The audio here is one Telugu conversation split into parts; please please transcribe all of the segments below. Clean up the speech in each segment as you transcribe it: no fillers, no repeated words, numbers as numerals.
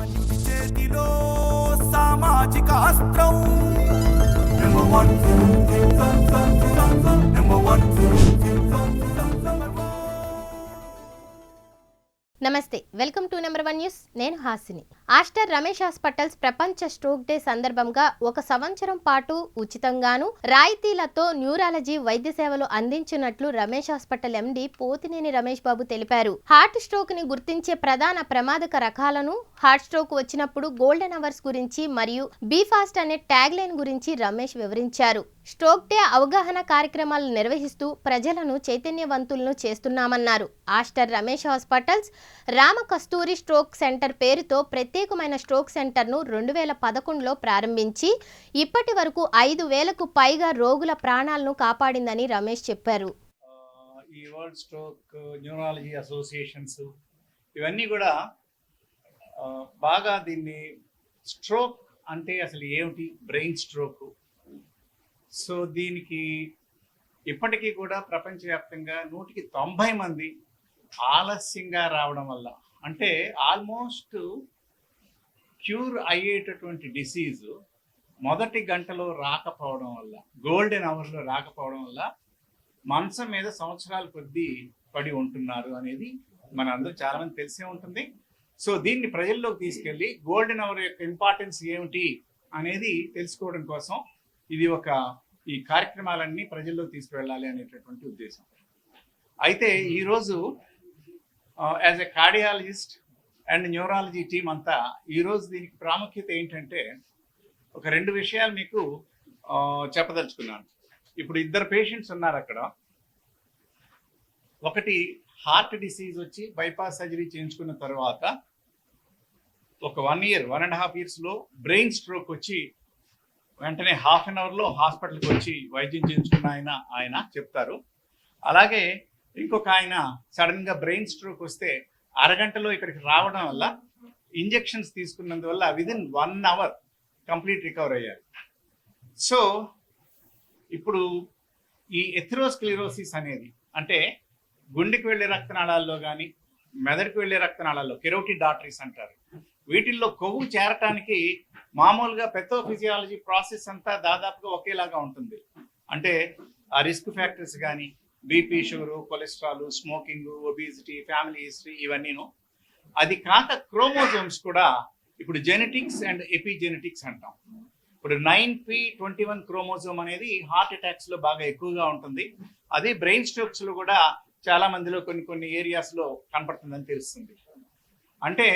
సామాన్యుడి చేతిలో సామాజిక అస్త్రం నెంబర్ వన్ నెంబర్ వన్. నమస్తే, వెల్కమ్ టు నెంబర్ 1 న్యూస్. నేను హాసిని. ఆస్టర్ రమేష్ హాస్పిటల్స్ ప్రపంచ స్ట్రోక్ డే సందర్భంగా 1 సంవత్సరం పాటు ఉచితంగాను రాయితీలతో న్యూరాలజీ వైద్య సేవలు అందించినట్లు రమేష్ హాస్పిటల్ ఎండి పోతినేని రమేష్ బాబు తెలిపారు. హార్ట్ స్ట్రోక్ ని గుర్తించే ప్రధాన ప్రమాదక రకాలను, హార్ట్ స్ట్రోక్ వచ్చినప్పుడు గోల్డెన్ అవర్స్ గురించి మరియు బీ ఫాస్ట్ అనే ట్యాగ్ లైన్ గురించి రమేష్ వివరించారు. స్ట్రోక్ డే అవగాహన కార్యక్రమాలు నిర్వహిస్తూ ప్రజలను చైతన్యవంతులను చేస్తున్నామన్నారు. Aster Ramesh hospitals రామకస్తూరి stroke centre పేరుతో ప్రత్యేకమైన స్ట్రోక్ సెంటర్ను 2011లో ప్రారంభించి ఇప్పటి వరకు 5,000కు పైగా రోగుల ప్రాణాలను కాపాడిందని రమేష్ చెప్పారు. ఈ వరల్డ్ స్ట్రోక్ న్యూరాలజీ అసోసియేషన్స్ ఇవన్నీ కూడా బాగా దీన్ని స్ట్రోక్ అంటే అసలు ఏమిటి, బ్రెయిన్ స్ట్రోక్. సో దీనికి ఇప్పటికీ కూడా ప్రపంచవ్యాప్తంగా 190 మంది ఆలస్యంగా రావడం వల్ల, అంటే ఆల్మోస్ట్ క్యూర్ అయ్యేటటువంటి డిసీజు మొదటి గంటలో రాకపోవడం వల్ల, గోల్డెన్ అవర్లో రాకపోవడం వల్ల మంచం మీద సంవత్సరాల కొద్దీ పడి ఉంటున్నారు అనేది మన అందరూ చాలా మంది తెలిసే ఉంటుంది. సో దీన్ని ప్రజల్లోకి తీసుకెళ్ళి గోల్డెన్ అవర్ యొక్క ఇంపార్టెన్స్ ఏమిటి అనేది తెలుసుకోవడం కోసం ఈ కార్యక్రమాలన్నీ ప్రజల్లోకి తీసుకువెళ్ళాలి అనేటటువంటి ఉద్దేశం. అయితే ఈరోజు as a cardiologist and neurology team అంతా ఈరోజు దీనికి ప్రాముఖ్యత ఏంటంటే ఒక 2 విషయాలు మీకు చెప్పదలుచుకున్నాను. ఇప్పుడు 2 పేషెంట్స్ ఉన్నారు అక్కడ. ఒకటి హార్ట్ డిసీజ్ వచ్చి బైపాస్ సర్జరీ చేయించుకున్న తర్వాత ఒక 1.5 ఇయర్స్లో బ్రెయిన్ స్ట్రోక్ వచ్చి వెంటనే 1/2 అవర్లో హాస్పిటల్కి వచ్చి వైద్యం చేయించుకున్న ఆయన చెప్తారు. అలాగే ఇంకొక ఆయన సడన్గా బ్రెయిన్ స్ట్రోక్ వస్తే అరగంటలో ఇక్కడికి రావడం వల్ల ఇంజెక్షన్స్ తీసుకున్నందువల్ల విదిన్ 1 అవర్ కంప్లీట్ రికవర్ అయ్యారు. సో ఇప్పుడు ఈ ఎథెరోస్క్లెరోసిస్ అనేది, అంటే గుండెకి వెళ్ళే రక్తనాళాల్లో కానీ మెదడుకు వెళ్ళే రక్తనాళాల్లో కెరోటిడ్ ఆర్టరీస్ అంటారు, వీటిల్లో కొవ్వు చేరటానికి మామూలుగా పెథోఫిజియాలజీ ప్రాసెస్ అంతా దాదాపుగా ఒకేలాగా ఉంటుంది. అంటే ఆ రిస్క్ ఫ్యాక్టర్స్ కానీ BP, sugar, cholesterol, smoking, obesity, family history ఇవన్నీను. అది కాక క్రోమోజోమ్స్ కూడా ఇప్పుడు జెనెటిక్స్ అండ్ ఎపిజెనెటిక్స్ అంటాం. ఇప్పుడు 9p21 క్రోమోజోమ్ అనేది హార్ట్ అటాక్స్లో బాగా ఎక్కువగా ఉంటుంది. అది బ్రెయిన్ స్ట్రోక్స్లో కూడా చాలా మందిలో కొన్ని ఏరియాస్లో కనపడుతుందని తెలుస్తుంది. అంటే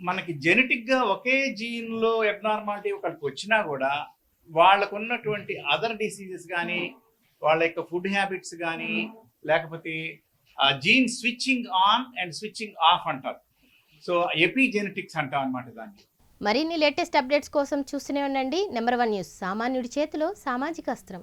మనకి జెనెటిక్గా ఒకే జీన్లో అబ్నార్మాలిటీ ఒకరికి వచ్చినా కూడా వాళ్ళకు ఉన్నటువంటి అదర్ డిసీజెస్ కానీ, వాళ్ళ యొక్క ఫుడ్ హ్యాబిట్స్ కానీ, లేకపోతే gene switching on and switching off అంటారు. సో ఎపిజెనెటిక్స్ అంటాం అనమాట దాన్ని. మరిన్ని లేటెస్ట్ అప్డేట్స్ కోసం చూస్తూనే ఉండండి నెంబర్ 1 న్యూస్. సామాన్యుడి చేతిలో సామాజిక అస్త్రం.